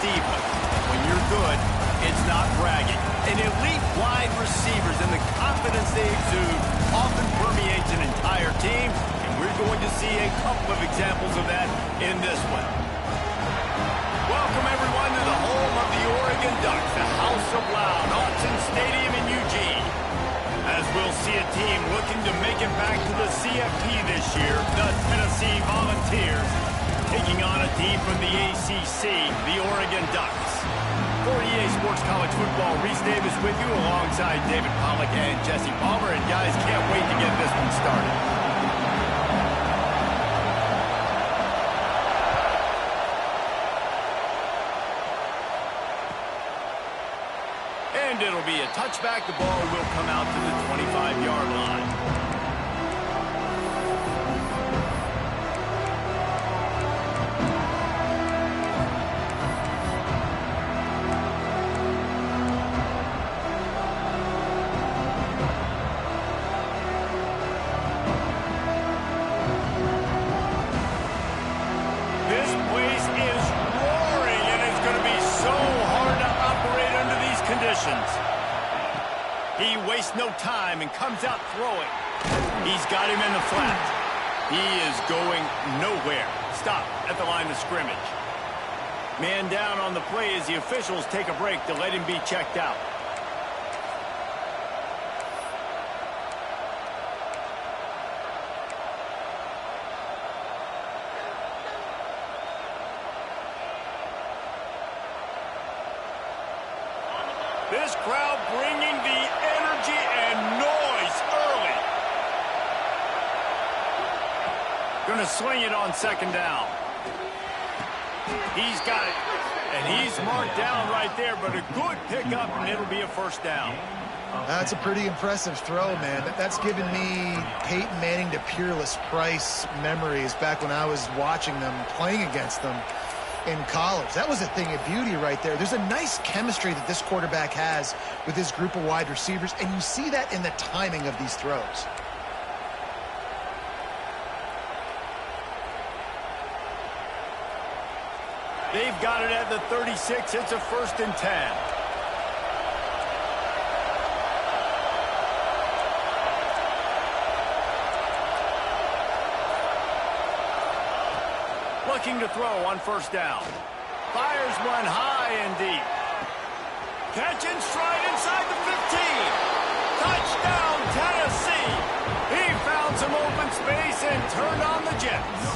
diva. When you're good, it's not bragging. And elite wide receivers and the confidence they exude often permeates an entire team, and we're going to see a couple of examples of that in this one. Welcome, everyone, to the home of the Oregon Ducks, the House of Loud, Autzen Stadium in Eugene. As we'll see a team looking to make it back to the CFP this year, the Tennessee Volunteers, taking on a team from the ACC, the Oregon Ducks. For EA Sports College Football, Reese Davis with you alongside David Pollack and Jesse Palmer. And guys, can't wait to get this one started. And it'll be a touchback. The ball will come out to the 25-yard line. He wastes no time and comes out throwing. He's got him in the flat. He is going nowhere. Stop at the line of scrimmage. Man down on the play as the officials take a break to let him be checked out. This crowd bringing the energy and noise early. Gonna swing it on second down. He's got it. And he's marked down right there, but a good pickup, and it'll be a first down. That's a pretty impressive throw, man. That's given me Peyton Manning to Peerless Price memories back when I was watching them, playing against them in college. That was a thing of beauty right there. There's a nice chemistry that this quarterback has with his group of wide receivers, and you see that in the timing of these throws. They've got it at the 36. It's a 1st and 10. Looking to throw on first down. Fires one high and deep. Catch and stride inside the 15. Touchdown, Tennessee. He found some open space and turned on the Jets.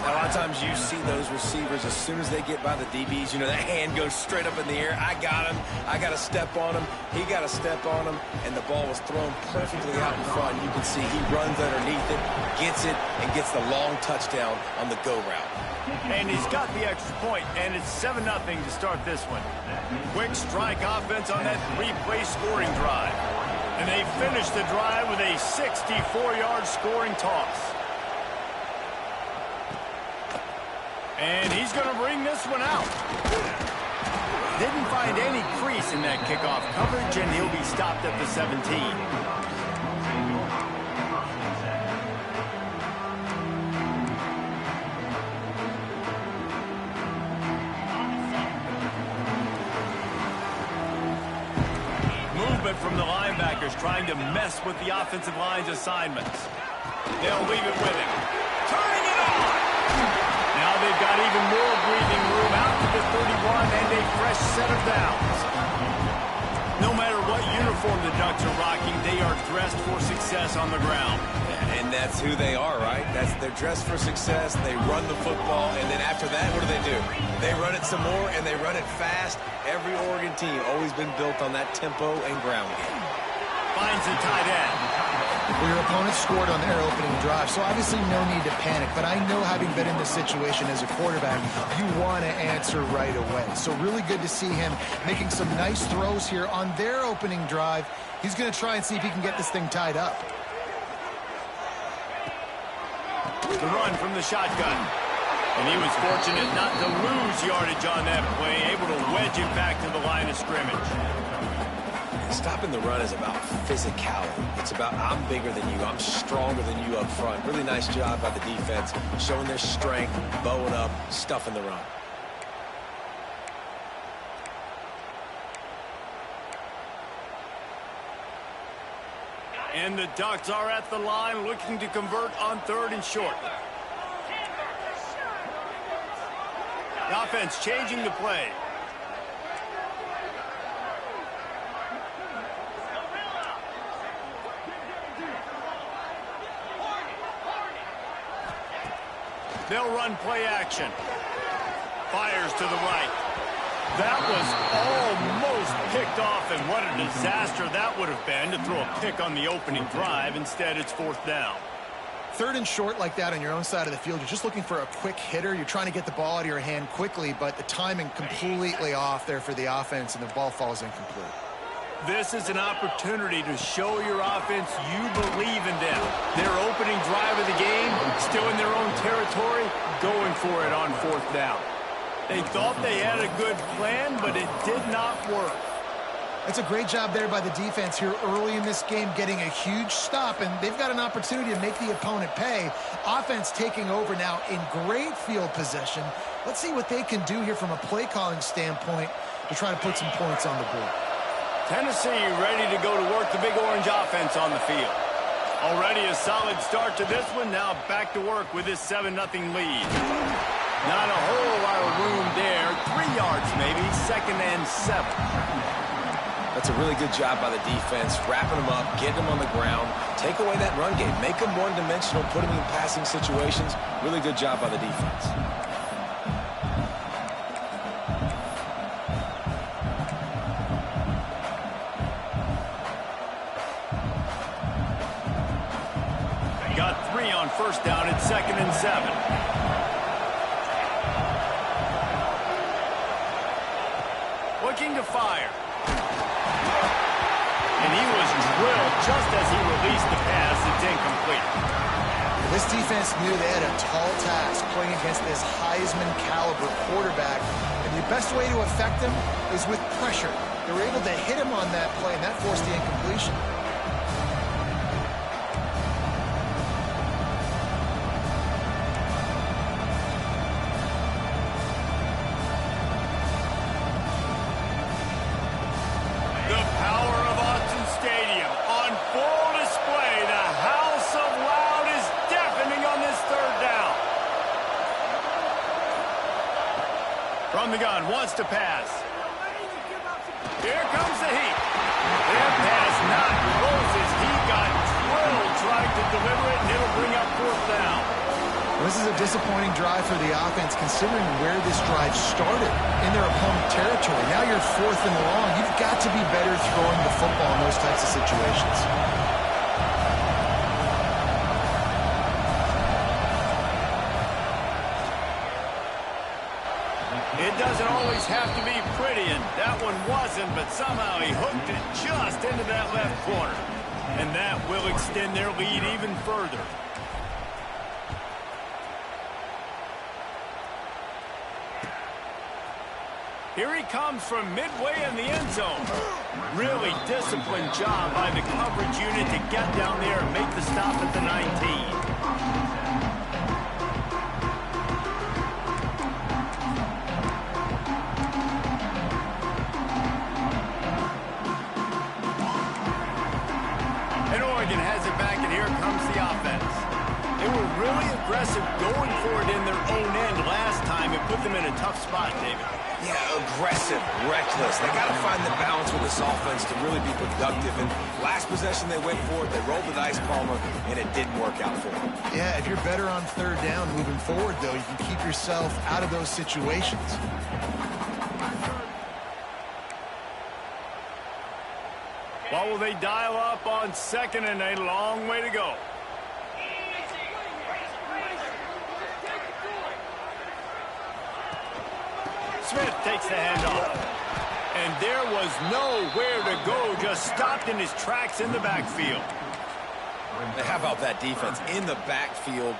A lot of times you see those receivers, as soon as they get by the DBs, you know, that hand goes straight up in the air. I got him. I got to step on him. He got to step on him, and the ball was thrown perfectly out in front. You can see he runs underneath it, gets it, and gets the long touchdown on the go route. And he's got the extra point, and it's 7-0 to start this one. Quick strike offense on that 3-play scoring drive. And they finish the drive with a 64-yard scoring toss. And he's going to bring this one out. Didn't find any crease in that kickoff coverage, and he'll be stopped at the 17. Movement from the linebackers trying to mess with the offensive line's assignments. They'll leave it with him. Turning it on! Now they've got even more breathing room out to the 31 and a fresh set of downs. No matter what uniform the Ducks are rocking, they are dressed for success on the ground. And that's who they are, right? They're dressed for success. They run the football, and then after that, what do? They run it some more, and they run it fast. Every Oregon team always been built on that tempo and ground game. Finds a tight end. Well, your opponent scored on their opening drive, so obviously no need to panic. But I know, having been in this situation as a quarterback, you want to answer right away. So really good to see him making some nice throws here on their opening drive. He's going to try and see if he can get this thing tied up. The run from the shotgun. And he was fortunate not to lose yardage on that play, able to wedge it back to the line of scrimmage. Stopping the run is about physicality. It's about, I'm bigger than you, I'm stronger than you up front. Really nice job by the defense, showing their strength, bowing up, stuffing the run. And the Ducks are at the line looking to convert on 3rd and short. The offense changing the play. They'll run play action. Fires to the right. That was almost picked off, and what a disaster that would have been to throw a pick on the opening drive. Instead, it's 4th down. 3rd and short like that on your own side of the field. You're just looking for a quick hitter. You're trying to get the ball out of your hand quickly, but the timing completely off there for the offense, and the ball falls incomplete. This is an opportunity to show your offense you believe in them. Their opening drive of the game, still in their own territory, going for it on 4th down. They thought they had a good plan, but it did not work. That's a great job there by the defense here early in this game, getting a huge stop, and they've got an opportunity to make the opponent pay. Offense taking over now in great field possession. Let's see what they can do here from a play calling standpoint to try to put some points on the board. Tennessee ready to go to work the Big Orange offense on the field. Already a solid start to this one. Now back to work with this 7-0 lead. Not a whole lot of room there. 3 yards maybe. 2nd and 7. That's a really good job by the defense, wrapping them up, getting them on the ground, take away that run game, make them one-dimensional, put them in passing situations. Really good job by the defense. Got 3 on 1st down at 2nd and 7. Looking to fire. And he was drilled just as he released the pass. It's incomplete. This defense knew they had a tall task playing against this Heisman caliber quarterback. And the best way to affect him is with pressure. They were able to hit him on that play, and that forced the incompletion. From the gun, wants to pass. Here comes the heat. Their pass not closes. He got drilled trying to deliver it, and it'll bring up 4th down. This is a disappointing drive for the offense, considering where this drive started in their opponent territory. Now you're 4th and long. You've got to be better throwing the football in those types of situations. It doesn't always have to be pretty, and that one wasn't, but somehow he hooked it just into that left corner. And that will extend their lead even further. Here he comes from midway in the end zone. Really disciplined job by the coverage unit to get down there and make the stop at the 19. Has it back, and here comes the offense. They were really aggressive going for it in their own end last time. It put them in a tough spot, David. Yeah, aggressive, reckless. They got to find the balance with this offense to really be productive. And last possession they went for it, they rolled the dice, Palmer, and it didn't work out for them. Yeah, if you're better on 3rd down moving forward, though, you can keep yourself out of those situations. What will they dial up on 2nd and a long way to go? Smith takes the handoff. And there was nowhere to go, just stopped in his tracks in the backfield. How about that defense? In the backfield,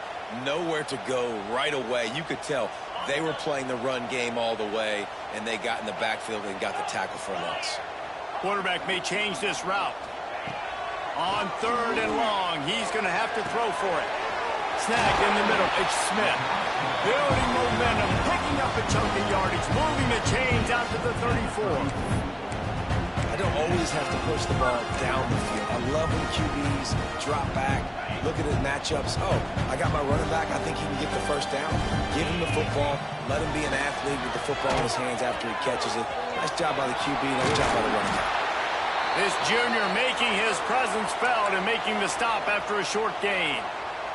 nowhere to go right away. You could tell they were playing the run game all the way, and they got in the backfield and got the tackle for a loss. Quarterback may change this route. On 3rd and long, he's going to have to throw for it. Snag in the middle. It's Smith. Building momentum, picking up a chunk of yardage, moving the chains out to the 34. I don't always have to push the ball down the field. I love when QBs drop back, look at his matchups. Oh, I got my running back. I think he can get the first down. Give him the football. Let him be an athlete with the football in his hands after he catches it. Nice job by the QB. Nice job by the running back. This junior making his presence felt and making the stop after a short gain.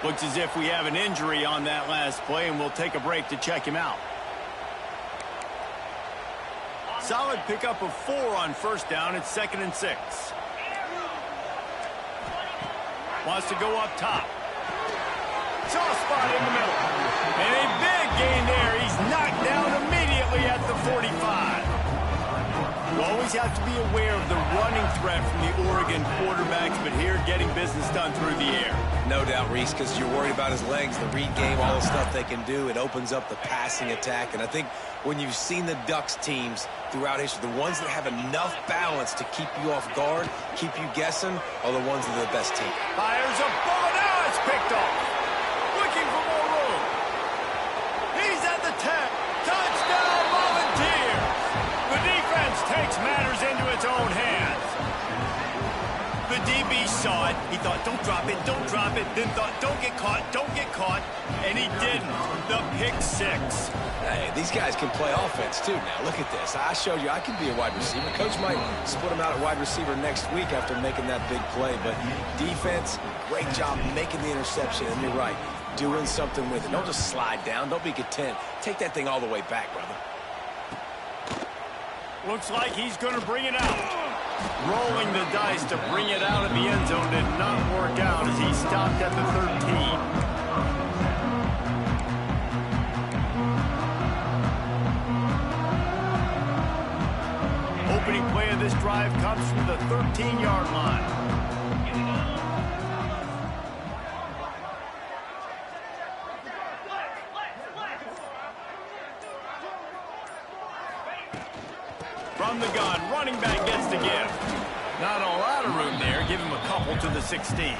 Looks as if we have an injury on that last play, and we'll take a break to check him out. Solid pickup of 4 on first down. It's 2nd and 6. Wants to go up top. Soft spot in the middle. And a big gain there. He's knocked down immediately at the 45. You always have to be aware of the running threat from the Oregon quarterbacks, but here getting business done through the air. No doubt, Reese, because you're worried about his legs, the read game, all the stuff they can do. It opens up the passing attack. And I think when you've seen the Ducks teams throughout history, the ones that have enough balance to keep you off guard, keep you guessing, are the ones that are the best team. Fires a bullet. Now it's picked off. Looking for more room. He's at the 10. Touchdown, Volunteers. The defense takes matters into its own hands. The DB saw it. He thought, don't drop it, don't drop it. Then thought, don't get caught, don't get caught. And he didn't. The pick 6. Hey, these guys can play offense, too, now. Look at this. I showed you I can be a wide receiver. Coach might split him out at wide receiver next week after making that big play. But defense, great job making the interception. And you're right, doing something with it. Don't just slide down. Don't be content. Take that thing all the way back, brother. Looks like he's going to bring it out. Rolling the dice to bring it out of the end zone did not work out as he stopped at the 13. Opening play of this drive comes from the 13-yard line. From the gun, running back gets the give. Not a lot of room there. Give him a couple to the 16.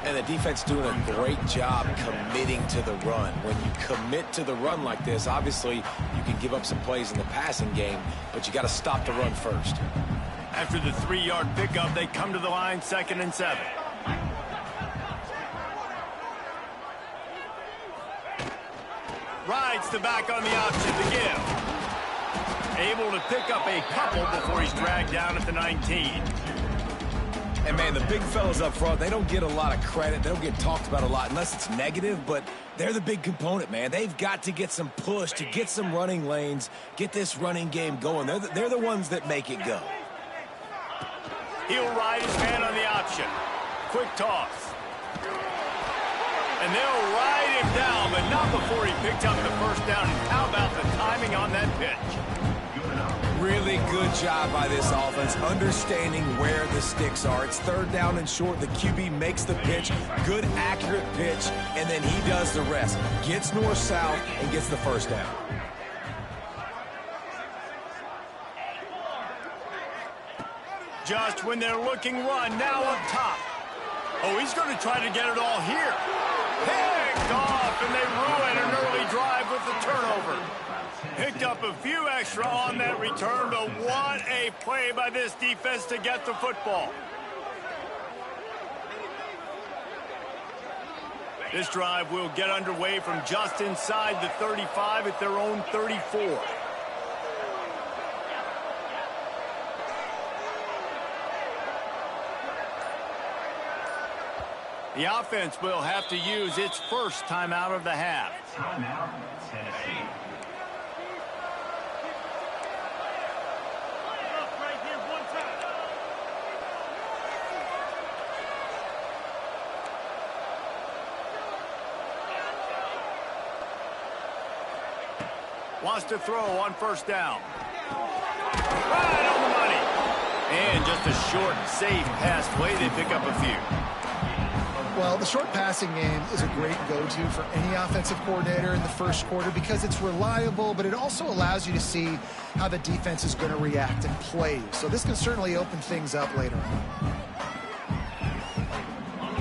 And the defense doing a great job committing to the run. When you commit to the run like this, obviously you can give up some plays in the passing game, but you got to stop the run first. After the 3-yard pickup, they come to the line, 2nd and 7. Rides the back on the option to give. Able to pick up a couple before he's dragged down at the 19. And, man, the big fellas up front, they don't get a lot of credit. They don't get talked about a lot unless it's negative, but they're the big component, man. They've got to get some push, to get some running lanes, get this running game going. They're the ones that make it go. He'll ride his man on the option. Quick toss. And they'll ride him down, but not before he picked up the first down. And how about the timing on that pitch? Really good job by this offense, understanding where the sticks are. It's 3rd down and short. The QB makes the pitch, good, accurate pitch, and then he does the rest. Gets north-south and gets the first down. Just when they're looking run, now up top. Oh, he's going to try to get it all here. Picked off, and they ruin an early drive with the turnover. Picked up a few extra on that return, but what a play by this defense to get the football. This drive will get underway from just inside the 35 at their own 34. The offense will have to use its first timeout of the half. Timeout, Tennessee. Wants to throw on first down. Right on the money. And just a short, safe pass play. They pick up a few. Well, the short passing game is a great go-to for any offensive coordinator in the first quarter because it's reliable, but it also allows you to see how the defense is going to react and play. So this can certainly open things up later on.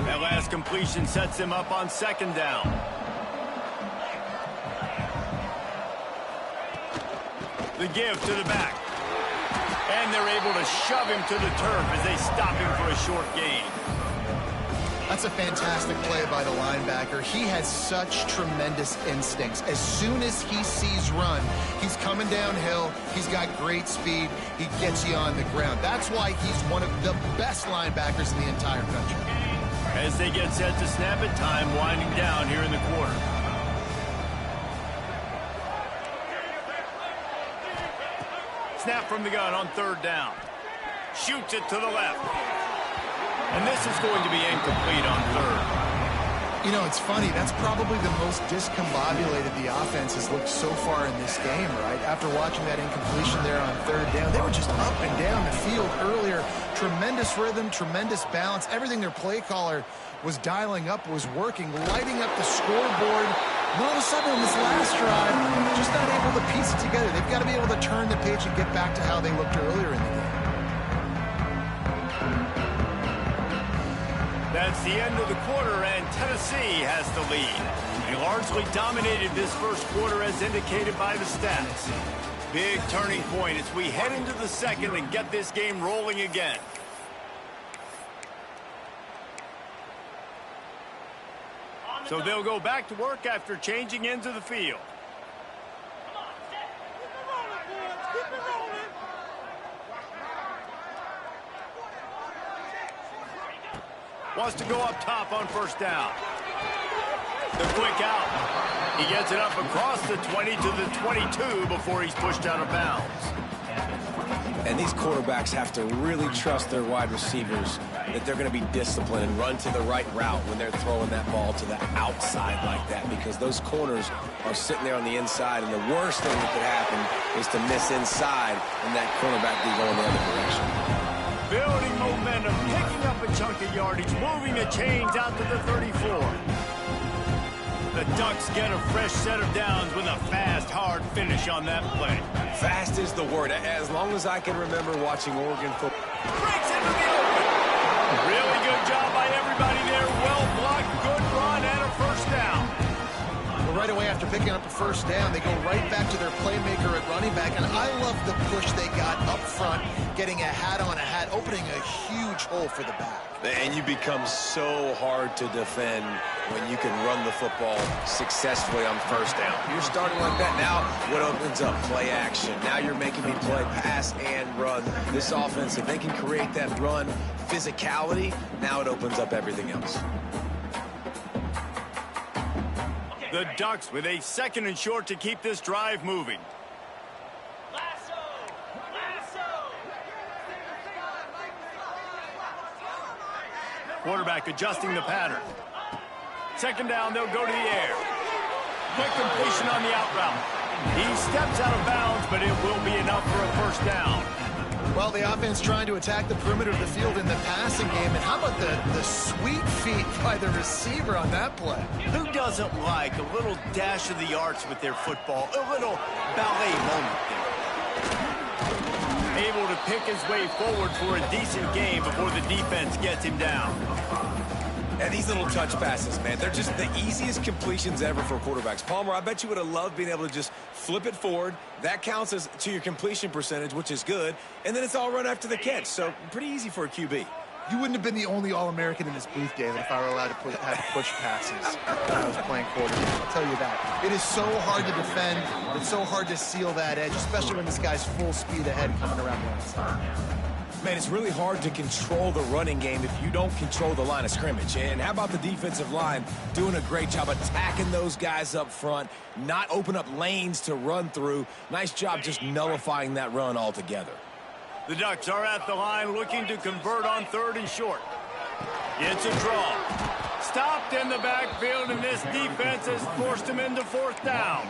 That last completion sets him up on 2nd down. The give to the back. And they're able to shove him to the turf as they stop him for a short gain. That's a fantastic play by the linebacker. He has such tremendous instincts. As soon as he sees run, he's coming downhill. He's got great speed. He gets you on the ground. That's why he's one of the best linebackers in the entire country. As they get set to snap it, time winding down here in the quarter. Snap from the gun on third down. Shoots it to the left. And this is going to be incomplete on third. You know, it's funny. That's probably the most discombobulated the offense has looked so far in this game, right? After watching that incompletion there on third down, they were just up and down the field earlier. Tremendous rhythm, tremendous balance. Everything their play caller was dialing up was working, lighting up the scoreboard. And all of a sudden on this last drive, just not able to piece it together. They've got to be able to turn the page and get back to how they looked earlier in the game. That's the end of the quarter, and Tennessee has the lead. They largely dominated this first quarter as indicated by the stats. Big turning point as we head into the second and get this game rolling again. So they'll go back to work after changing into the field. Wants to go up top on first down. The quick out. He gets it up across the 20 to the 22 before he's pushed out of bounds. And these quarterbacks have to really trust their wide receivers that they're going to be disciplined and run to the right route when they're throwing that ball to the outside like that, because those corners are sitting there on the inside, and the worst thing that could happen is to miss inside and that cornerback be going the other direction. Building momentum, picking up a chunk of yardage, moving the chains out to the 34. The Ducks get a fresh set of downs with a fast, hard finish on that play. Fast is the word. As long as I can remember watching Oregon football. Breaks into the open. Really good job by everybody there. Well blocked, good run, and a first down. Well, right away after picking up a first down, they go right back to their playmaker at running back, and I love the push they got up front, getting a hat on a hat, opening a huge hole for the back. And you become so hard to defend when you can run the football successfully on first down. You're starting like that. Now what opens up? Play action. Now you're making me play pass and run. This offense, if they can create that run physicality, now it opens up everything else. The Ducks with a second and short to keep this drive moving. Quarterback adjusting the pattern. Second down, they'll go to the air. Quick completion on the out route. He steps out of bounds, but it will be enough for a first down. Well, the offense trying to attack the perimeter of the field in the passing game. And how about the sweet feet by the receiver on that play? Who doesn't like a little dash of the arts with their football? A little ballet moment there. Able to pick his way forward for a decent game before the defense gets him down. And these little touch passes, man, they're just the easiest completions ever for quarterbacks. Palmer, I bet you would have loved being able to just flip it forward. That counts as to your completion percentage, which is good. And then it's all run after the catch. So pretty easy for a QB. You wouldn't have been the only All-American in this booth, David, if I were allowed to have push passes when I was playing quarterback. I'll tell you that. It is so hard to defend. It's so hard to seal that edge, especially when this guy's full speed ahead coming around the outside. Man, it's really hard to control the running game if you don't control the line of scrimmage. And how about the defensive line doing a great job attacking those guys up front, not open up lanes to run through. Nice job just nullifying that run altogether. The Ducks are at the line looking to convert on third and short. It's a draw. Stopped in the backfield, and this defense has forced him into fourth down.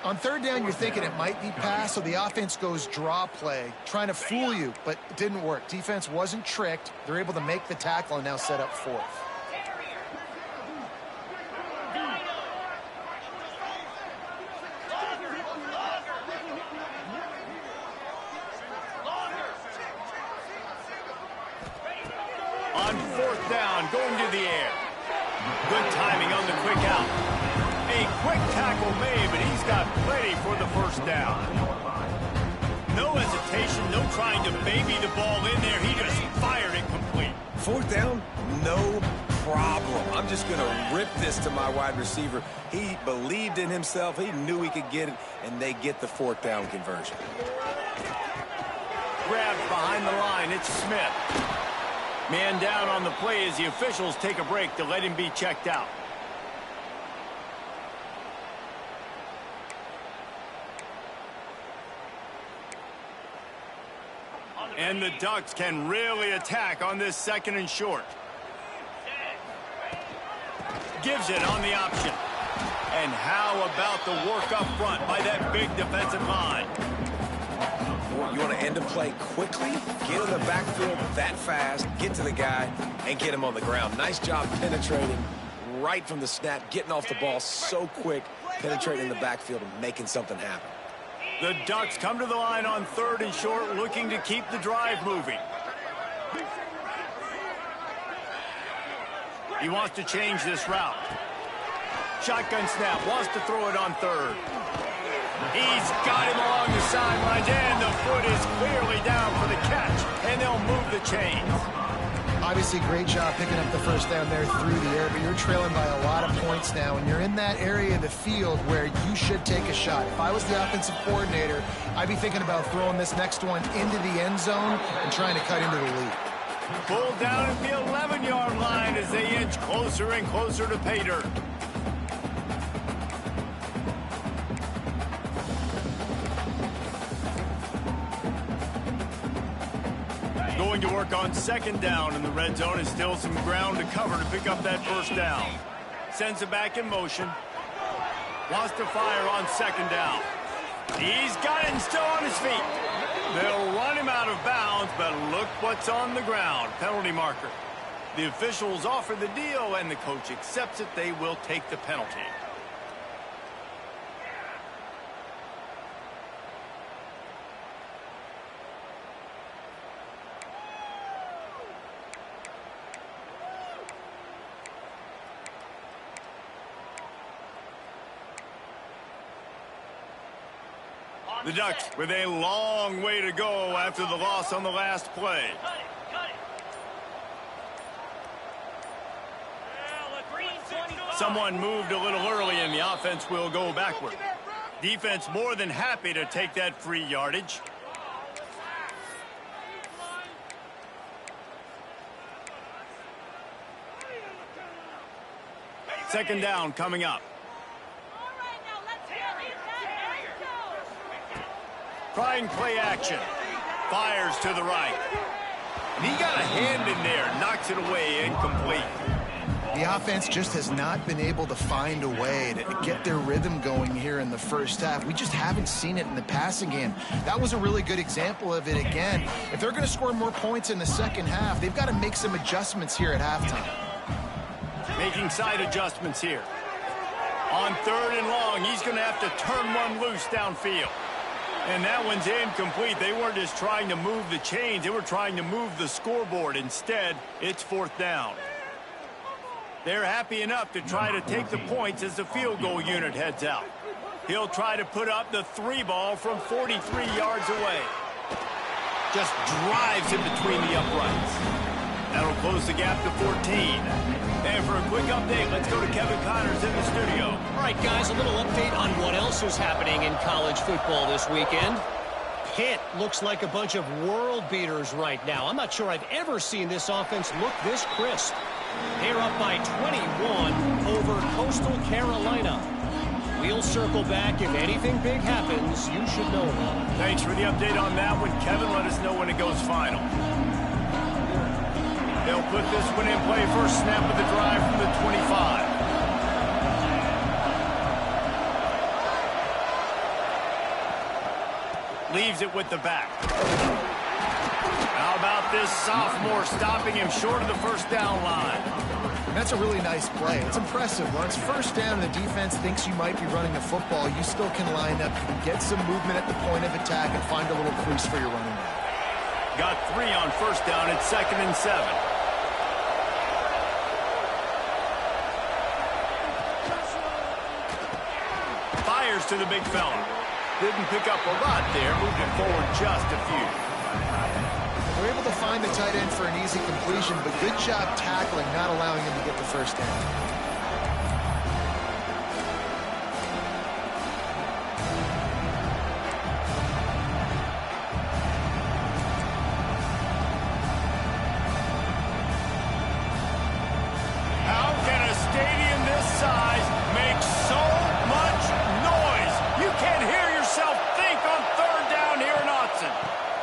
On third down, you're thinking it might be pass, so the offense goes draw play, trying to fool you, but it didn't work. Defense wasn't tricked. They're able to make the tackle and now set up fourth. On fourth down, going to the air. Good timing on the quick out. A quick tackle made, but he's got plenty for the first down. no hesitation, no trying to baby the ball in there. He just fired it complete. Fourth down, no problem. I'm just going to rip this to my wide receiver. He believed in himself. He knew he could get it, and they get the fourth down conversion. Grabbed behind the line. It's Smith. Man down on the play as the officials take a break to let him be checked out. And the Ducks can really attack on this 2nd and short. Gives it on the option. And how about the work up front by that big defensive line? You want to end a play quickly, get in the backfield that fast, get to the guy, and get him on the ground. Nice job penetrating right from the snap, getting off the ball so quick, penetrating the backfield and making something happen. The Ducks come to the line on 3rd and short, looking to keep the drive moving. He wants to change this route. Shotgun snap, wants to throw it on 3rd. He's got him along the sidelines, and the foot is clearly down for the catch, and they'll move the chains. Obviously, great job picking up the first down there through the air, but you're trailing by a lot of points now, and you're in that area of the field where you should take a shot. If I was the offensive coordinator, I'd be thinking about throwing this next one into the end zone and trying to cut into the lead. Pulled down at the 11-yard line as they inch closer and closer to pay dirt. Going to work on 2nd down in the red zone, and still some ground to cover to pick up that first down. Sends it back in motion. Wants to fire on 2nd down. He's got it and still on his feet. They'll run him out of bounds, but look what's on the ground. Penalty marker. The officials offer the deal, and the coach accepts it. They will take the penalty. The Ducks with a long way to go after the loss on the last play. Someone moved a little early, and the offense will go backward. Defense more than happy to take that free yardage. Second down coming up. Trying play action. Fires to the right. And he got a hand in there. Knocks it away. Incomplete. The offense just has not been able to find a way to get their rhythm going here in the first half. We just haven't seen it in the passing game. That was a really good example of it again. If they're going to score more points in the second half, they've got to make some adjustments here at halftime. Making side adjustments here. On 3rd and long, he's going to have to turn one loose downfield. And that one's incomplete. They weren't just trying to move the chains. They were trying to move the scoreboard. Instead, it's 4th down. They're happy enough to try to take the points as the field goal unit heads out. He'll try to put up the 3 ball from 43 yards away. Just drives in between the uprights. That'll close the gap to 14. And for a quick update, let's go to Kevin Connors in the studio. All right, guys, a little update on what else is happening in college football this weekend. Pitt looks like a bunch of world beaters right now. I'm not sure I've ever seen this offense look this crisp. They're up by 21 over Coastal Carolina. We'll circle back. If anything big happens, you should know about it. Thanks for the update on that one, Kevin. Let us know when it goes final. They'll put this one in play. First snap of the drive from the 25. Leaves it with the back. How about this sophomore stopping him short of the first down line? That's a really nice play. It's impressive. Once first down and the defense thinks you might be running the football, you still can line up, get some movement at the point of attack, and find a little crease for your running back. Got 3 on first down at 2nd and 7. Fires to the big fella. Didn't pick up a lot there, moved it forward just a few. They're able to find the tight end for an easy completion, but good job tackling, not allowing him to get the first down.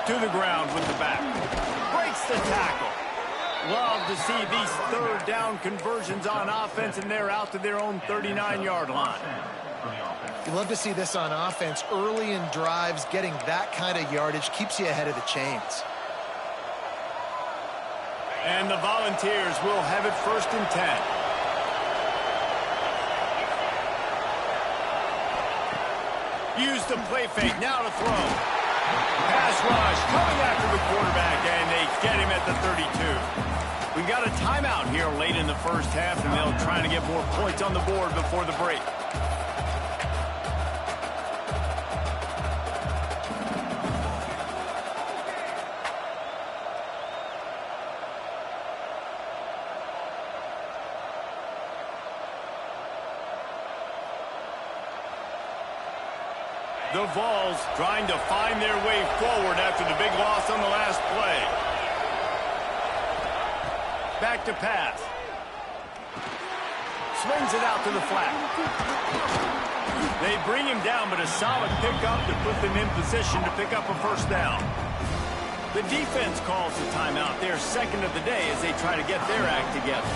To the ground with the back. Breaks the tackle. Love to see these third down conversions on offense, and they're out to their own 39-yard line. You love to see this on offense. Early in drives, getting that kind of yardage keeps you ahead of the chains. And the Volunteers will have it 1st and 10. Use the play fake, now to throw. Pass rush coming after the quarterback, and they get him at the 32. We've got a timeout here late in the first half, and they'll try to get more points on the board before the break. The Vols trying to find their way forward after the big loss on the last play. Back to pass. Swings it out to the flat. They bring him down, but a solid pickup to put them in position to pick up a first down. The defense calls the timeout, their second of the day, as they try to get their act together.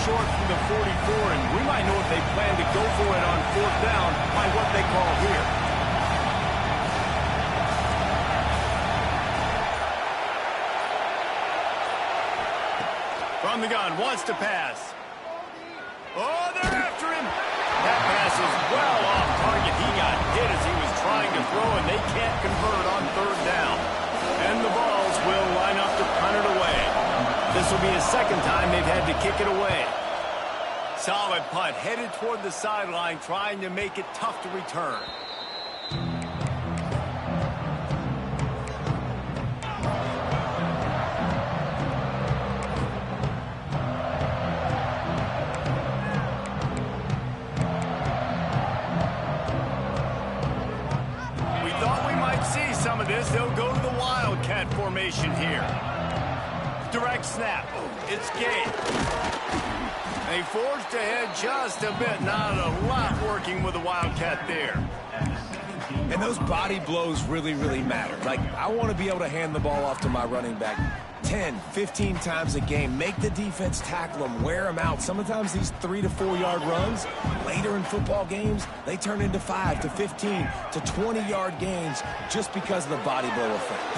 Short from the 44, and we might know if they plan to go for it on 4th down by what they call here. From the gun, wants to pass. Oh, they're after him. That pass is well off target. He got hit as he was trying to throw, and they can't convert on 3rd down. And the Vols will line up to punt it away. This will be the second time they've had to kick it away. Solid punt, headed toward the sideline, trying to make it tough to return. We thought we might see some of this. They'll go to the Wildcat formation here. Direct snap. It's game. They forged ahead just a bit. Not a lot working with the Wildcat there. And those body blows really, really matter. Like, I want to be able to hand the ball off to my running back 10, 15 times a game. Make the defense tackle them, wear them out. Sometimes these 3 to 4 yard runs, later in football games, they turn into 5 to 15 to 20 yard gains just because of the body blow effect.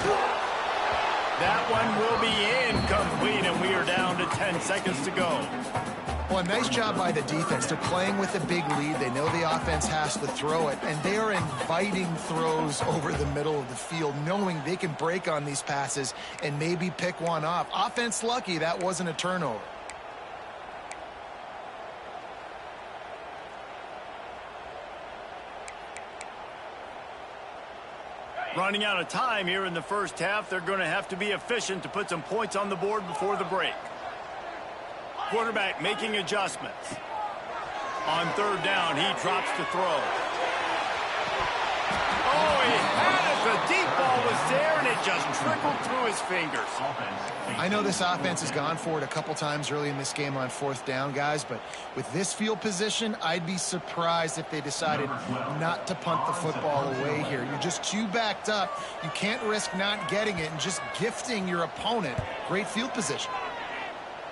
That one will be incomplete, and we are down to 10 seconds to go. Well, a nice job by the defense. They're playing with a big lead. They know the offense has to throw it, and they are inviting throws over the middle of the field, knowing they can break on these passes and maybe pick one off. Offense lucky that wasn't a turnover. Running out of time here in the first half. They're going to have to be efficient to put some points on the board before the break. Quarterback making adjustments. On 3rd down, he drops to throw. Oh, he had it. The deep ball was there, and it just trickled through his fingers. I know this offense has gone for it a couple times early in this game on 4th down, guys, but with this field position, I'd be surprised if they decided not to punt the football away here. You're just too backed up. You can't risk not getting it and just gifting your opponent great field position.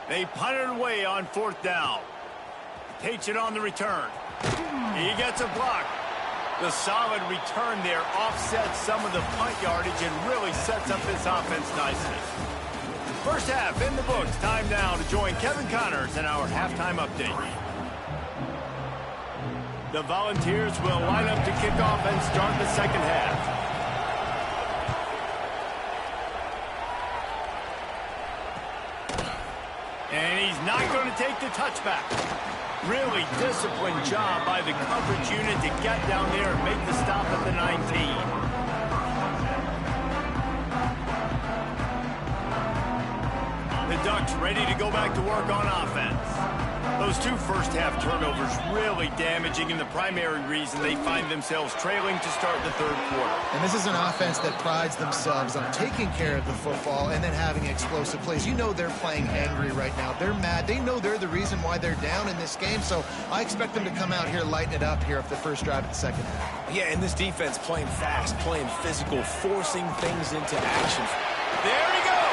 They punt it away on 4th down. Takes it on the return. He gets a block. The solid return there offsets some of the punt yardage and really sets up this offense nicely. First half in the books. Time now to join Kevin Connors in our halftime update. The Volunteers will line up to kick off and start the second half. He's not going to take the touchback. Really disciplined job by the coverage unit to get down there and make the stop at the 19. The Ducks ready to go back to work on offense. Those two first-half turnovers really damaging, and the primary reason they find themselves trailing to start the third quarter. And this is an offense that prides themselves on taking care of the football and then having explosive plays. You know they're playing angry right now. They're mad. They know they're the reason why they're down in this game, so I expect them to come out here, lighten it up here for the first drive of the second half. Yeah, and this defense playing fast, playing physical, forcing things into action. There he goes!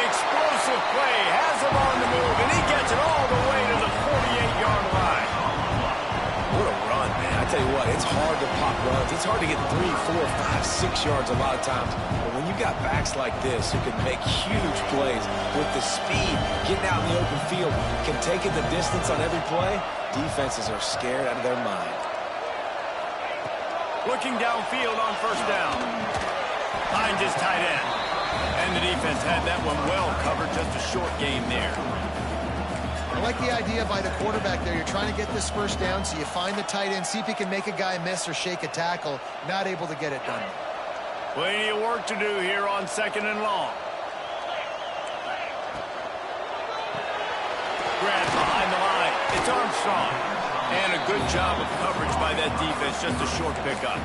Explosive play, has him on the move, and he gets it all the way to the 48-yard line. What a run, man. I tell you what, it's hard to pop runs. It's hard to get 3, 4, 5, 6 yards a lot of times. But when you got backs like this who can make huge plays with the speed, getting out in the open field, can take it the distance on every play, defenses are scared out of their mind. Looking downfield on first down. Finds his tight end. And the defense had that one well covered, just a short gain there. I like the idea by the quarterback there. You're trying to get this first down, so you find the tight end, see if he can make a guy miss or shake a tackle. Not able to get it done. Plenty of work to do here on second and long. Grab behind the line. It's Armstrong. And a good job of coverage by that defense, just a short pickup.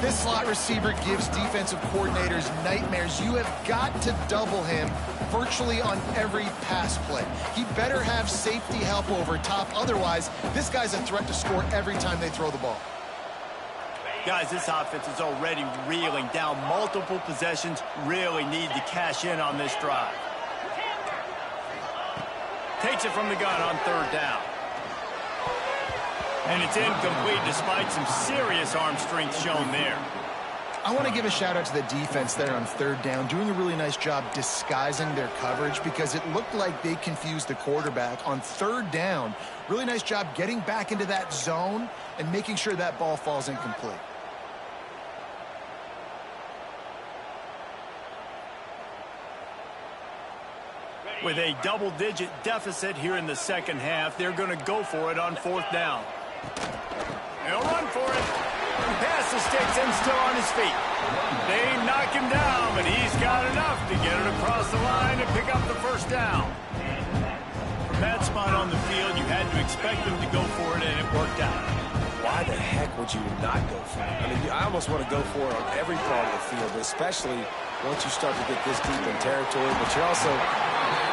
This slot receiver gives defensive coordinators nightmares. You have got to double him virtually on every pass play. He better have safety help over top. Otherwise, this guy's a threat to score every time they throw the ball. Guys, this offense is already reeling down multiple possessions. Really need to cash in on this drive. Takes it from the gun on third down. And it's incomplete despite some serious arm strength shown there. I want to give a shout out to the defense there on third down, doing a really nice job disguising their coverage because it looked like they confused the quarterback on third down. Really nice job getting back into that zone and making sure that ball falls incomplete. With a double-digit deficit here in the second half, they're going to go for it on fourth down. They'll run for it. Pass the sticks and still on his feet. They knock him down, but he's got enough to get it across the line and pick up the first down. From that spot on the field, you had to expect them to go for it, and it worked out. Why the heck would you not go for it? I mean, I almost want to go for it on every part of the field, but especially once you start to get this deep in territory, but you're also...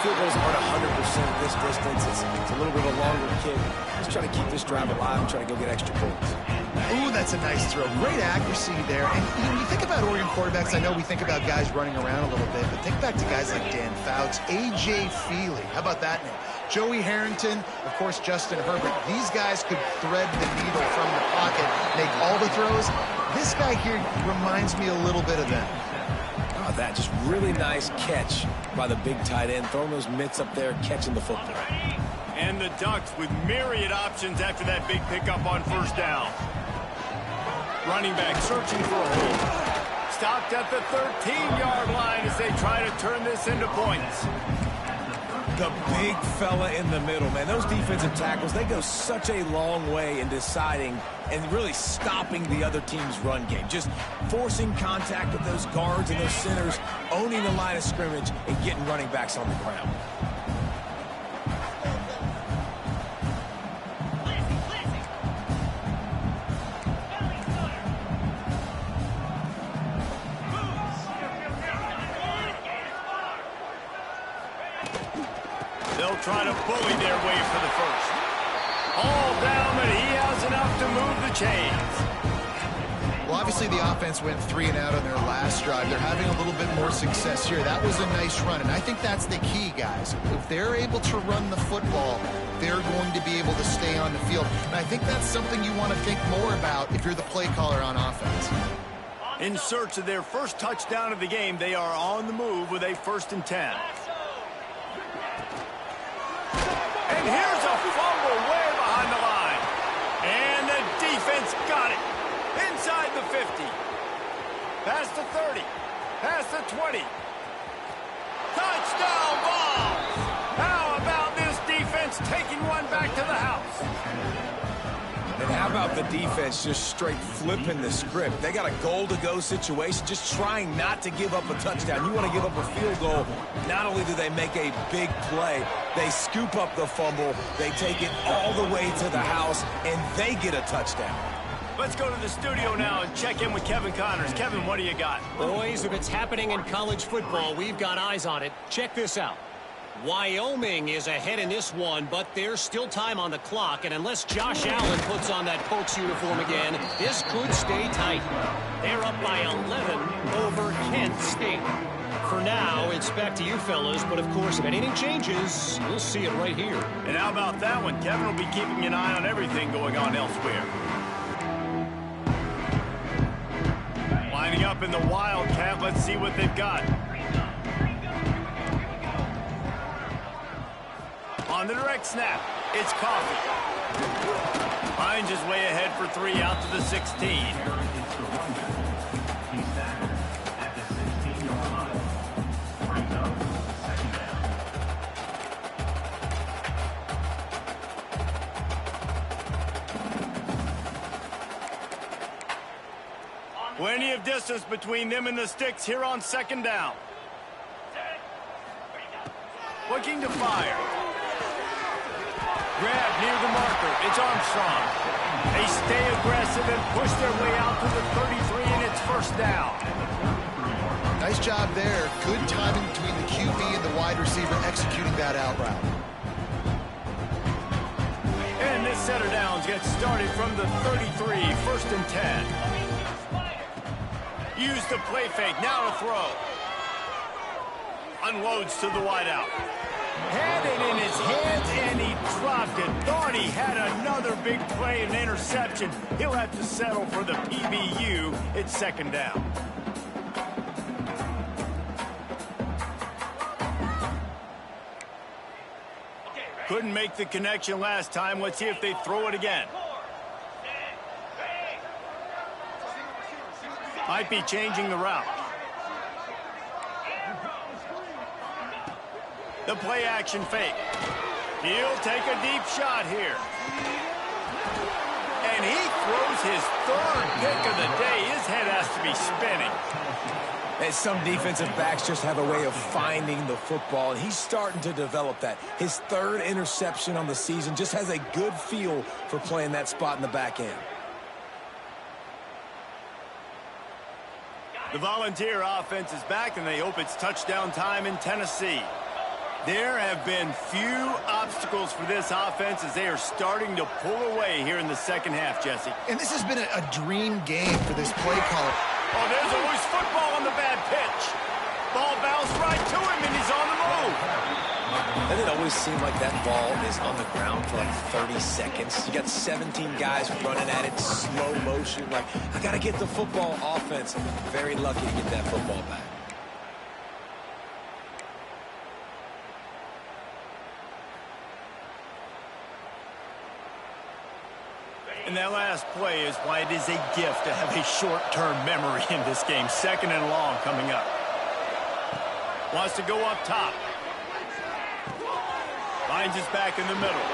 Field goals aren't 100% at this distance. It's a little bit of a longer kick. Just trying to keep this drive alive and try to go get extra points. Ooh, that's a nice throw. Great accuracy there. And when you think about Oregon quarterbacks, I know we think about guys running around a little bit, but think back to guys like Dan Fouts, A.J. Feely. How about that name? Joey Harrington, of course, Justin Herbert. These guys could thread the needle from the pocket, make all the throws. This guy here reminds me a little bit of them. That just really nice catch by the big tight end, throwing those mitts up there, catching the football. And the Ducks with myriad options after that big pickup on first down. Running back searching for a hole. Stopped at the 13-yard line as they try to turn this into points. The big fella in the middle, man. Those defensive tackles, they go such a long way in deciding and really stopping the other team's run game. Just forcing contact with those guards and those centers, owning the line of scrimmage, and getting running backs on the ground. They'll try to bully their way for the first. All down, but he has enough to move the chains. Well, obviously the offense went 3 and out on their last drive. They're having a little bit more success here. That was a nice run, and I think that's the key, guys. If they're able to run the football, they're going to be able to stay on the field. And I think that's something you want to think more about if you're the play caller on offense. In search of their first touchdown of the game, they are on the move with a 1st and 10. And here's a fumble way behind the line. And the defense got it. Inside the 50. Past the 30. Past the 20. Touchdown ball! How about this defense taking one back to the house? And how about the defense just straight flipping the script? They got a goal-to-go situation, just trying not to give up a touchdown. You want to give up a field goal, not only do they make a big play, they scoop up the fumble, they take it all the way to the house, and they get a touchdown. Let's go to the studio now and check in with Kevin Connors. Kevin, what do you got? Boys, if it's happening in college football, we've got eyes on it. Check this out. Wyoming is ahead in this one, but there's still time on the clock, and unless Josh Allen puts on that Pokes uniform again, this could stay tight. They're up by 11 over Kent State. For now, it's back to you fellas, but of course, if anything changes, you'll see it right here. And how about that one? Kevin will be keeping an eye on everything going on elsewhere. Lining up in the Wildcat, let's see what they've got. On the direct snap, it's Coffee. Finds his way ahead for 3 out to the 16. Plenty of distance between them and the sticks here on 2nd down. Looking to fire. Grab near the marker. It's Armstrong. They stay aggressive and push their way out to the 33, and it's 1st down. Nice job there. Good timing between the QB and the wide receiver executing that out route. And this set of downs gets started from the 33, 1st and 10. Use the play fake, now to throw. Unloads to the wideout. Had it in his hands, and he dropped it. Thought he had another big play and interception. He'll have to settle for the PBU. It's 2nd down. Couldn't make the connection last time. Let's see if they throw it again. Might be changing the route. The play action fake. He'll take a deep shot here. And he throws his 3rd pick of the day. His head has to be spinning. And some defensive backs just have a way of finding the football, and he's starting to develop that. His 3rd interception on the season, just has a good feel for playing that spot in the back end. The Volunteer offense is back, and they hope it's touchdown time in Tennessee. There have been few obstacles for this offense as they are starting to pull away here in the 2nd half, Jesse. And this has been a dream game for this play caller. Oh, there's always football on the bad pitch. Ball bounced right to him, and he's on the move. Doesn't it always seem like that ball is on the ground for like 30 seconds? You got 17 guys running at it, slow motion. Like, I got to get the football. Offense, very lucky to get that football back. And that last play is why it is a gift to have a short-term memory in this game. 2nd and long coming up. Wants to go up top. Finds his back in the middle.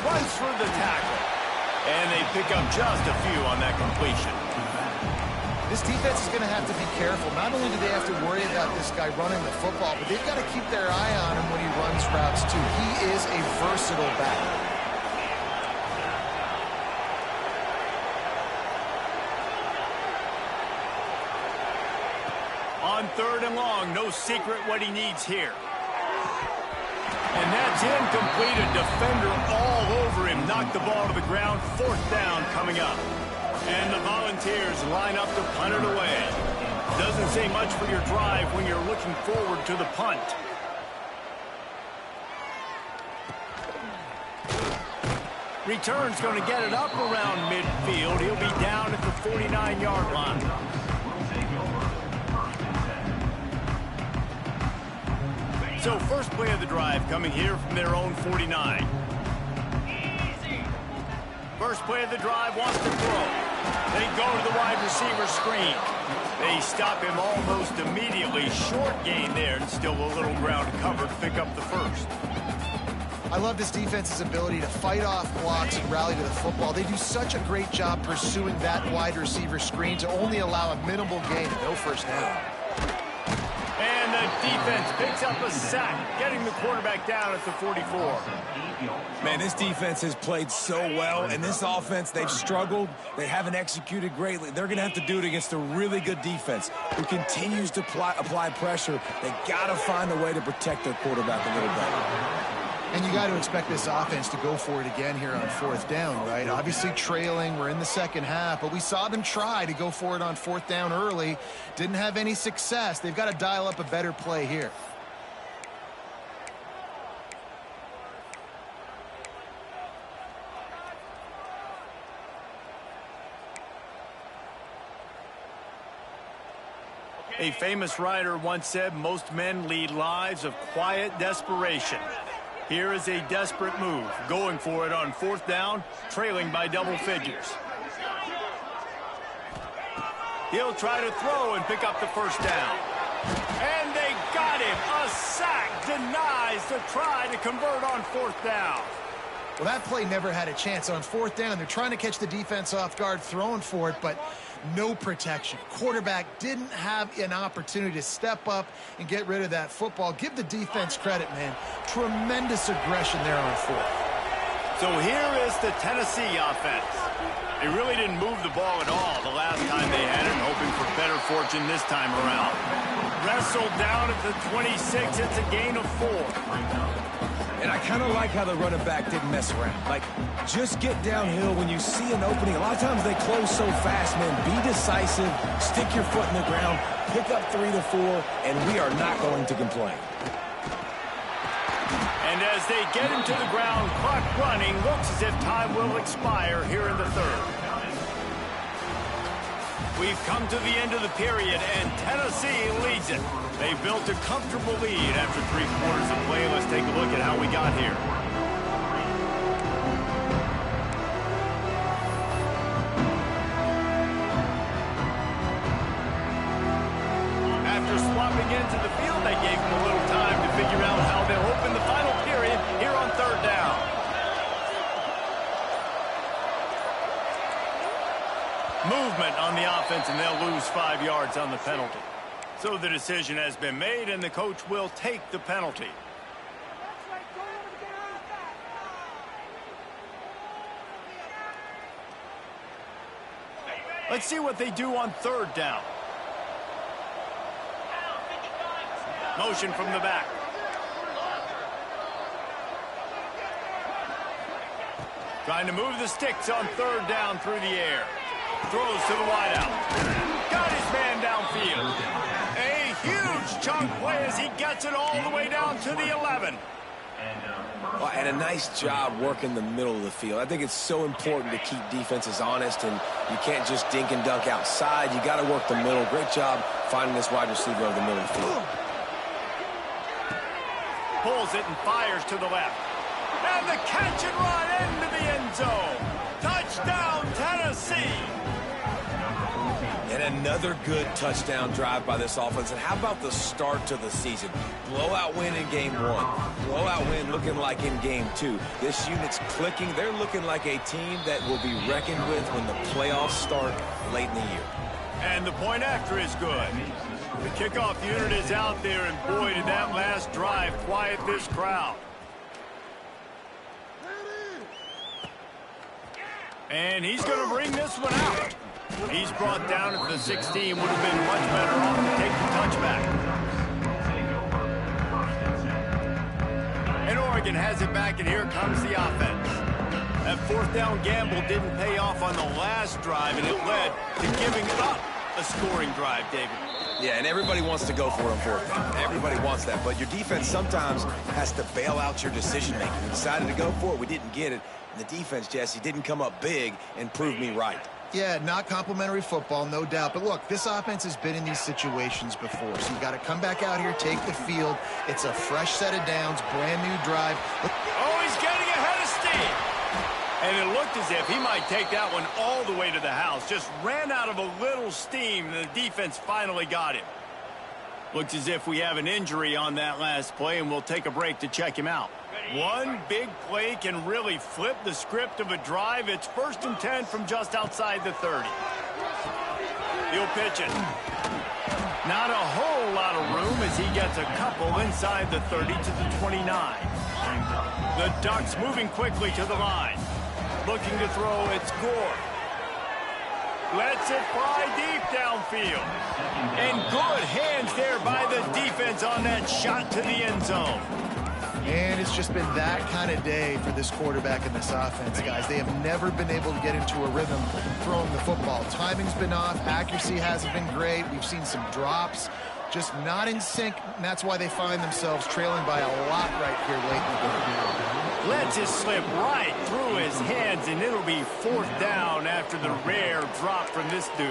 Runs through the tackle. And they pick up just a few on that completion. This defense is going to have to be careful. Not only do they have to worry about this guy running the football, but they've got to keep their eye on him when he runs routes too. He is a versatile back. On 3rd and long, no secret what he needs here. And that's incomplete. A defender all over him. Knocked the ball to the ground. 4th down coming up. And the Volunteers line up to punt it away. Doesn't say much for your drive when you're looking forward to the punt. Return's going to get it up around midfield. He'll be down at the 49-yard line. So first play of the drive coming here from their own 49. First play of the drive wants to throw. They go to the wide receiver screen. They stop him almost immediately. Short gain there, and still a little ground covered to pick up the first. I love this defense's ability to fight off blocks and rally to the football. They do such a great job pursuing that wide receiver screen to only allow a minimal gain and no first down. And the defense picks up a sack, getting the quarterback down at the 44. Man, this defense has played so well, and this offense, they've struggled. They haven't executed greatly. They're going to have to do it against a really good defense who continues to apply pressure. They got to find a way to protect their quarterback a little better. And you got to expect this offense to go for it again here on fourth down, right? Obviously trailing, we're in the second half, but we saw them try to go for it on fourth down early. Didn't have any success. They've got to dial up a better play here. A famous writer once said, most men lead lives of quiet desperation. Here is a desperate move, going for it on fourth down, trailing by double figures. He'll try to throw and pick up the first down. And they got him. A sack denies the try to convert on fourth down. Well, that play never had a chance. On fourth down, they're trying to catch the defense off guard, throwing for it, but no protection. Quarterback didn't have an opportunity to step up and get rid of that football. Give the defense credit, man. Tremendous aggression there on fourth. So here is the Tennessee offense. They really didn't move the ball at all the last time they had it, hoping for better fortune this time around. Wrestled down at the 26. It's a gain of 4. And I kind of like how the running back didn't mess around. Like, just get downhill when you see an opening. A lot of times they close so fast, man. Be decisive, stick your foot in the ground, pick up 3 to 4, and we are not going to complain. And as they get him to the ground, clock running, looks as if time will expire here in the third. We've come to the end of the period, and Tennessee leads it. They built a comfortable lead after 3 quarters of play. Let's take a look at how we got here. After swapping into the field, they gave them a little time to figure out how they'll open the final period here on third down. Movement on the offense, and they'll lose 5 yards on the penalty. So the decision has been made, and the coach will take the penalty. Let's see what they do on third down. Motion from the back. Trying to move the sticks on third down through the air. Throws to the wideout. Got his man downfield. A huge chunk play as he gets it all the way down to the 11. Well, and a nice job working the middle of the field. I think it's so important to keep defenses honest, and you can't just dink and dunk outside. You got to work the middle. Great job finding this wide receiver over the middle of the field. Pulls it and fires to the left. And the catch and run into the end zone. Touchdown, Tennessee. And another good touchdown drive by this offense. And how about the start to the season? Blowout win in game 1. Blowout win looking like in game 2. This unit's clicking. They're looking like a team that will be reckoned with when the playoffs start late in the year. And the point after is good. The kickoff unit is out there, and boy, did that last drive quiet this crowd. And he's going to bring this one out. He's brought down at the 16. Would have been much better off to take the touchback. And Oregon has it back, and here comes the offense. That fourth down gamble didn't pay off on the last drive, and it led to giving up a scoring drive, David. Yeah, and everybody wants to go for it on fourth down. Everybody wants that, but your defense sometimes has to bail out your decision-making. We decided to go for it. We didn't get it. And the defense, Jesse, didn't come up big and prove me right. Yeah, not complimentary football, no doubt. But look, this offense has been in these situations before. So you've got to come back out here, take the field. It's a fresh set of downs, brand new drive. Oh, he's getting ahead of steam. And it looked as if he might take that one all the way to the house. Just ran out of a little steam, and the defense finally got him. Looks as if we have an injury on that last play, and we'll take a break to check him out. One big play can really flip the script of a drive. It's 1st and 10 from just outside the 30. He'll pitch it. Not a whole lot of room as he gets a couple inside the 30 to the 29. The Ducks moving quickly to the line. Looking to throw, it's Gore. Lets it fly deep downfield. And good hands there by the defense on that shot to the end zone. And it's just been that kind of day for this quarterback and this offense, guys. They have never been able to get into a rhythm throwing the football. Timing's been off. Accuracy hasn't been great. We've seen some drops. Just not in sync, and that's why they find themselves trailing by a lot right here late in the game. Lets it slip right through his hands, and it'll be 4th down after the rare drop from this dude.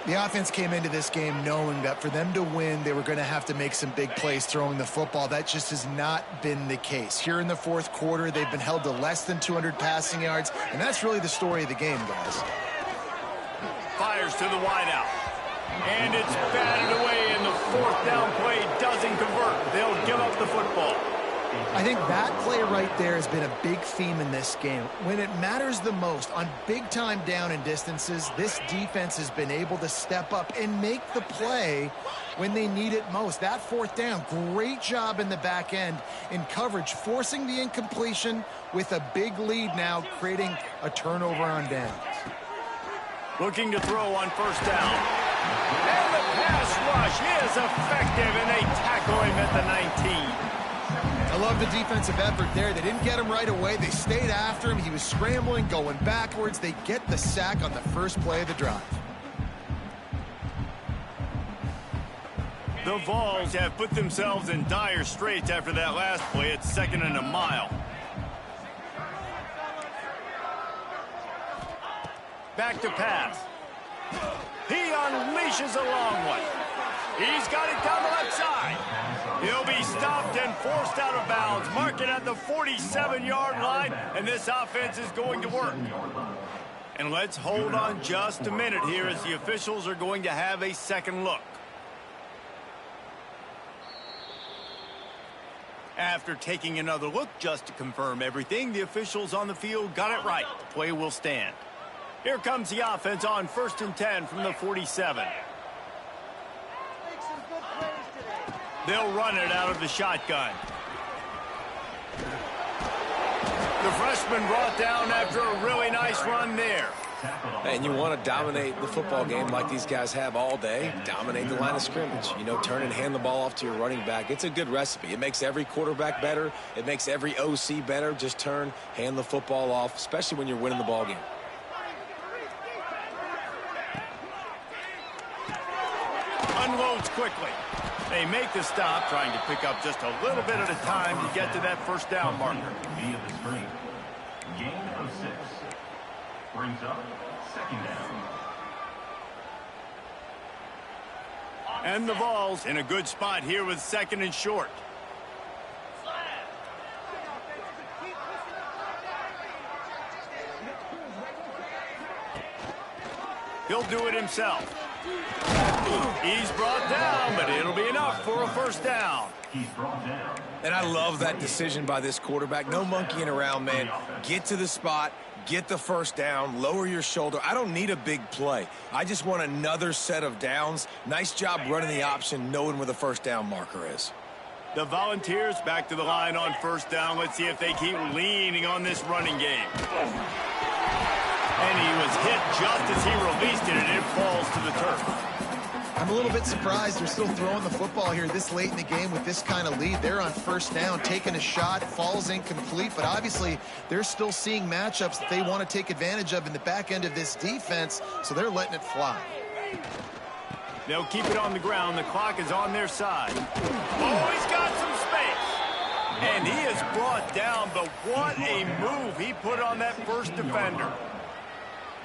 The offense came into this game knowing that for them to win, they were going to have to make some big plays throwing the football. That just has not been the case. Here in the 4th quarter, they've been held to less than 200 passing yards, and that's really the story of the game, guys. Fires to the wideout. And it's batted away, and the 4th down play doesn't convert. They'll give up the football. I think that play right there has been a big theme in this game. When it matters the most, on big-time down and distances, this defense has been able to step up and make the play when they need it most. That 4th down, great job in the back end in coverage, forcing the incompletion with a big lead now, creating a turnover on downs. Looking to throw on 1st down. And the pass rush is effective, and they tackle him at the 19. I love the defensive effort there. They didn't get him right away. They stayed after him. He was scrambling, going backwards. They get the sack on the first play of the drive. The Vols have put themselves in dire straits after that last play. It's 2nd and a mile. Back to pass. He unleashes a long one. He's got it down the left side. He'll be stopped and forced out of bounds. Mark it at the 47-yard line, and this offense is going to work. And let's hold on just a minute here as the officials are going to have a second look. After taking another look just to confirm everything, the officials on the field got it right. The play will stand. Here comes the offense on 1st and 10 from the 47. They'll run it out of the shotgun. The freshman brought down after a really nice run there. And you want to dominate the football game like these guys have all day. Dominate the line of scrimmage. You know, turn and hand the ball off to your running back. It's a good recipe. It makes every quarterback better. It makes every OC better. Just turn, hand the football off, especially when you're winning the ball game. Unloads quickly. They make the stop, trying to pick up just a little bit at a time to get to that 1st down marker. Via the screen. Gain of 6. Brings up 2nd down. And the Vols in a good spot here with 2nd and short. He'll do it himself. He's brought down, but it'll be enough for a 1st down. He's brought down. And I love that decision by this quarterback. No monkeying around, man. Get to the spot, get the 1st down, lower your shoulder. I don't need a big play. I just want another set of downs. Nice job running the option, knowing where the 1st down marker is. The Volunteers back to the line on 1st down. Let's see if they keep leaning on this running game. And he was hit just as he released it, and it falls to the turf. I'm a little bit surprised they're still throwing the football here this late in the game with this kind of lead. They're on 1st down, taking a shot, falls incomplete, but obviously they're still seeing matchups that they want to take advantage of in the back end of this defense, so they're letting it fly. They'll keep it on the ground. The clock is on their side. Oh, he's got some space. And he is brought down, but what a move he put on that first defender.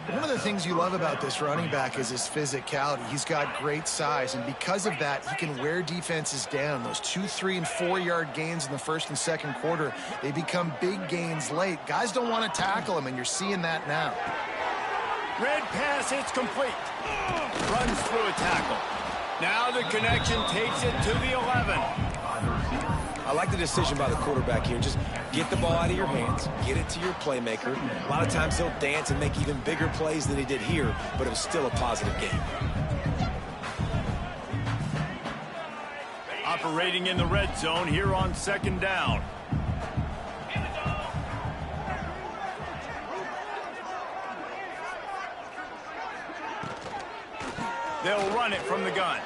One of the things you love about this running back is his physicality. He's got great size, and because of that, he can wear defenses down. Those 2, 3, and 4-yard gains in the first and second quarter, they become big gains late. Guys don't want to tackle him, and you're seeing that now. Red pass, it's complete. Runs through a tackle. Now the connection takes it to the 11. I like the decision by the quarterback here. Just get the ball out of your hands, get it to your playmaker. A lot of times he'll dance and make even bigger plays than he did here, but it was still a positive game. Operating in the red zone here on second down. They'll run it from the gun.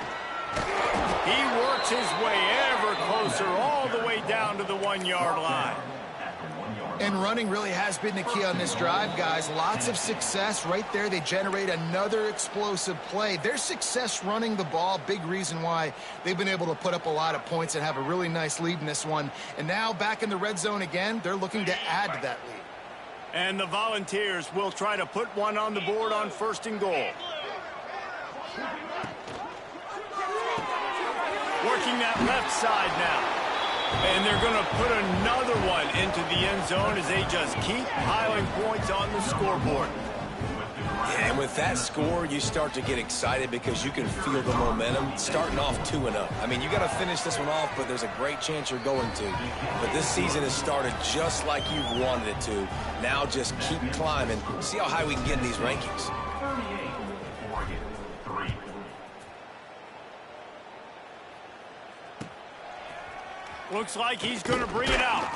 He works his way ever closer all the way down to the 1-yard line. And running really has been the key on this drive, guys. Lots of success right there. They generate another explosive play. Their success running the ball, big reason why they've been able to put up a lot of points and have a really nice lead in this one. And now back in the red zone again, they're looking to add to that lead. And the Volunteers will try to put one on the board on 1st and goal. Working that left side now. And they're going to put another one into the end zone as they just keep piling points on the scoreboard. And with that score, you start to get excited because you can feel the momentum starting off 2-0. I mean, you got to finish this one off, but there's a great chance you're going to. But this season has started just like you've wanted it to. Now just keep climbing. See how high we can get in these rankings. 38-3. Looks like he's going to bring it out.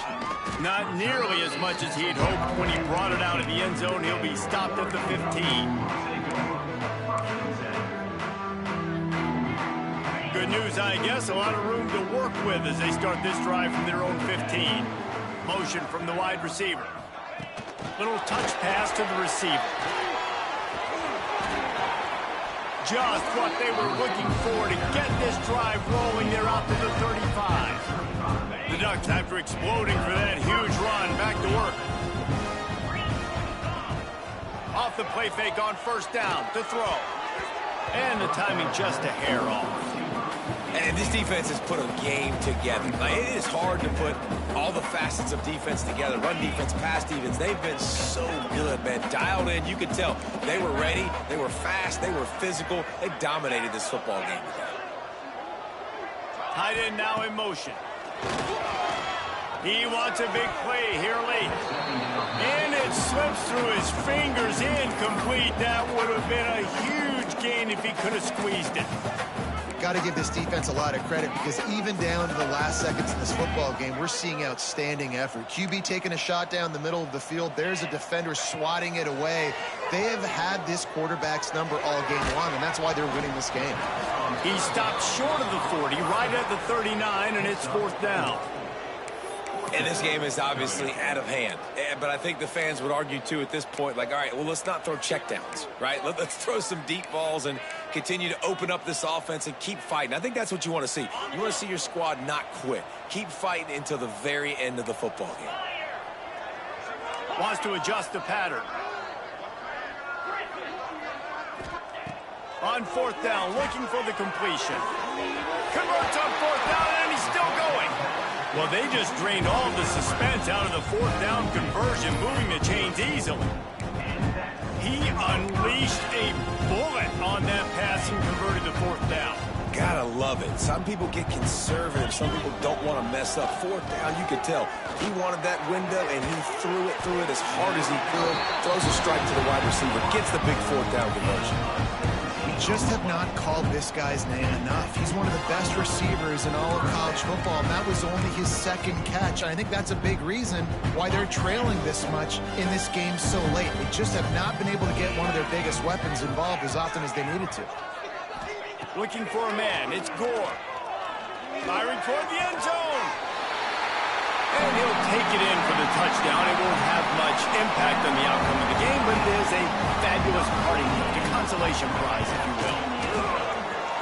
Not nearly as much as he'd hoped when he brought it out of the end zone. He'll be stopped at the 15. Good news, I guess. A lot of room to work with as they start this drive from their own 15. Motion from the wide receiver. Little touch pass to the receiver. Just what they were looking for to get this drive rolling. They're out to the 35. The Ducks, after exploding for that huge run, back to work. Off the play fake on 1st down to throw. And the timing just a hair off. And this defense has put a game together. Like, it is hard to put all the facets of defense together. Run defense, pass defense. They've been so good, man. Dialed in. You could tell they were ready. They were fast. They were physical. They dominated this football game today. Tight end now in motion. He wants a big play here late. And it slips through his fingers, incomplete. That would have been a huge gain if he could have squeezed it. Got to give this defense a lot of credit because even down to the last seconds in this football game, we're seeing outstanding effort. QB taking a shot down the middle of the field. There's a defender swatting it away. They have had this quarterback's number all game long, and that's why they're winning this game. He stopped short of the 40, right at the 39, and it's 4th down. And this game is obviously out of hand. But I think the fans would argue, too, at this point, like, all right, well, let's not throw checkdowns, right? Let's throw some deep balls and continue to open up this offense and keep fighting. I think that's what you want to see. You want to see your squad not quit. Keep fighting until the very end of the football game. Wants to adjust the pattern. On 4th down, looking for the completion. Converts on 4th down, and he's still going. Well, they just drained all the suspense out of the 4th down conversion, moving the chains easily. He unleashed a bullet on that pass and converted the 4th down. Gotta love it. Some people get conservative. Some people don't want to mess up. 4th down, you could tell. He wanted that window, and he threw it as hard as he could. Throws a strike to the wide receiver. Gets the big 4th down conversion. Just have not called this guy's name enough. He's one of the best receivers in all of college football, and that was only his 2nd catch. I think that's a big reason why they're trailing this much in this game so late. They just have not been able to get one of their biggest weapons involved as often as they needed to. Looking for a man. It's Gore. Firing toward the end zone. And he'll take it in for the touchdown. It won't have much impact on the outcome of the game, but it is a fabulous parting gift, a consolation prize, if you will.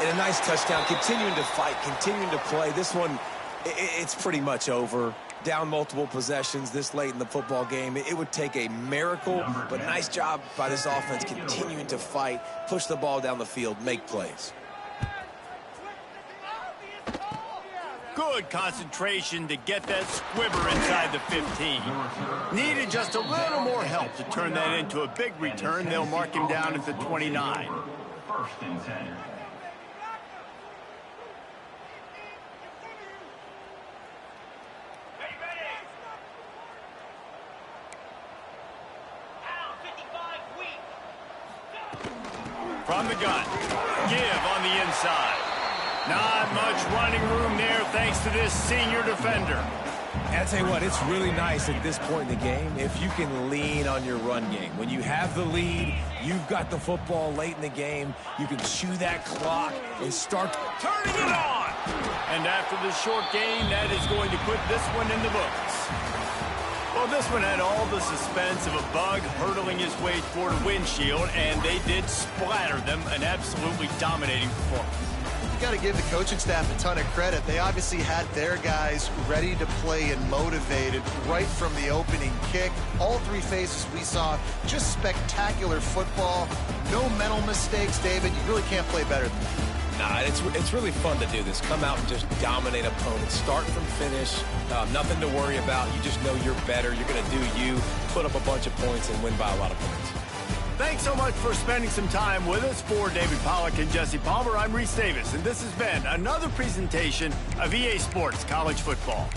And a nice touchdown, continuing to fight, continuing to play. This one, it's pretty much over. down multiple possessions this late in the football game. It would take a miracle, but nice job by this offense continuing to fight, push the ball down the field, make plays. Good concentration to get that squibber inside the 15. Needed just a little more help to turn that into a big return. They'll mark him down at the 29. First and 10. From the gun, give on the inside. Not much running room there thanks to this senior defender. And I tell you what, it's really nice at this point in the game if you can lean on your run game. When you have the lead, you've got the football late in the game, you can chew that clock and start turning it on. And after the short gain, that is going to put this one in the books. Well, this one had all the suspense of a bug hurtling his way toward a windshield, and they did splatter them, an absolutely dominating performance. You got to give the coaching staff a ton of credit. They obviously had their guys ready to play and motivated right from the opening kick. All three phases we saw, just spectacular football. No mental mistakes, David. You really can't play better than that. Nah, it's really fun to do this. Come out and just dominate opponents. Start from finish. Nothing to worry about. You just know you're better. You're going to do you, put up a bunch of points, and win by a lot of points. Thanks so much for spending some time with us. For David Pollack and Jesse Palmer, I'm Reese Davis, and this has been another presentation of EA Sports College Football.